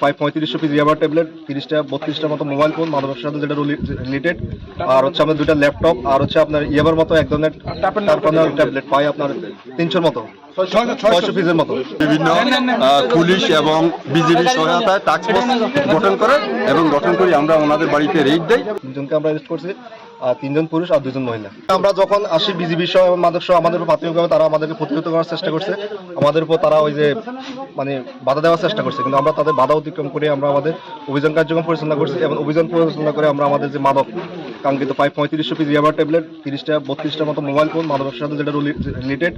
3500 piece ইয়াবা tablet, 30টা 32টার মতো mobile phone মাদকের সাথে যেটা রিলেটেড, আর হচ্ছে আমাদের 2টা ল্যাপটপ, আর হচ্ছে আপনার ইয়াবার মতো এক ধরনের ট্যাবলেট পাই আপনার 300 মতো 600 পিসের মতো। বিভিন্ন পুলিশ এবং বিজিবি সহায়তায় টাস্ক ফোর্স গঠন করে এবং গঠন করে আমরা ওনাদের বাড়িতে রেড দেই। 3জনকে আমরা অ্যারেস্ট করছি, 3জন পুরুষ আর 2জন মহিলা। আমরা যখন আসি বিজিবি সহ এবং মাদক সহ আমাদের উপর প্রাথমিকভাবে তারা আমাদেরকে প্রতিহত করার চেষ্টা করছে, আমাদের উপর তারা ওই যে মানে বাধা দেওয়ার চেষ্টা করছে, কিন্তু আমরা তাদের বাধা অতিক্রম করে আমরা আমাদের অভিযান কার্যক্রম পরিচালনা করছি এবং অভিযান পরিচালনা করে আমরা আমাদের যে মাদক কাঙ্ক্ষিত 3500 পিস ইয়াবা ট্যাবলেট, 30টা 32টার মতো মোবাইল ফোন মাদকের সাথে যেটা রিলেটেড,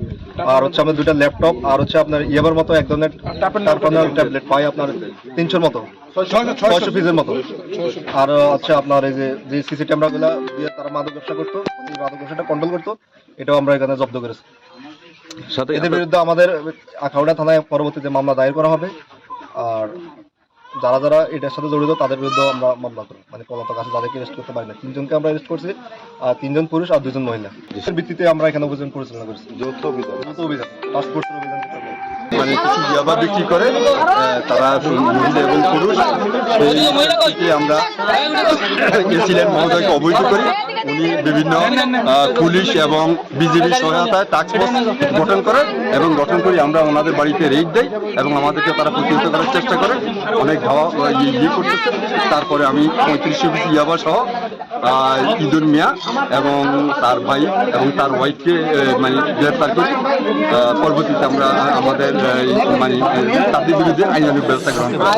আর হচ্ছে আমাদের 2টা ল্যাপটপ, আর হচ্ছে আপনার ইয়াবার মতো এক ধরনের ট্যাবলেট পাই আপনার 300 মতো 600 পিসের মতো। আর হচ্ছে আপনার এই যে সিসি ক্যামেরাগুলো দিয়ে তারা মাদক ব্যবসা করতো, এই মাদক ব্যবসাটা কন্ট্রোল করতো, এটাও আমরা এখানে জব্দ করেছি। এদের বিরুদ্ধে আমাদের আখাউড়া থানায় পরবর্তীতে মামলা দায়ের করা হবে। আর যারা যারা এটার সাথে জড়িত তাদের বিরুদ্ধে আমরা মামলা করব, মানে পলাতক আছে যাদেরকে অ্যারেস্ট করতে পারি না। 3জনকে আমরা অ্যারেস্ট করছি, 3জন পুরুষ আর 2জন মহিলা। এর ভিত্তিতে আমরা এখানে অভিযান পরিচালনা করছি, যৌথ অভিযান টাস্ক ফোর্সের অভিযান। মানে কিছু ইয়াবা বিক্রি করে তারা মহিলা এবং পুরুষ, সেই আমরা এসিলেন মহোদয়কে অবহিত করি। উনি বিভিন্ন পুলিশ এবং বিজিবি সহায়তায় টাস্ক ফোর্স গঠন করে এবং গঠন করি আমরা ওনাদের বাড়িতে রেড দেই এবং আমাদেরকে তারা প্রতিহত করার চেষ্টা করে, অনেক ধাওয়া করতেছে। তারপরে আমি 3500 পিস ইয়াবা সহ ঈদুল মিয়া এবং তার ভাই এবং তার ওয়াইফকে মানে গ্রেফতার করি। পরবর্তীতে আমরা আমাদের মানে তাদের বিরুদ্ধে আইনানুগ ব্যবস্থা গ্রহণ করি।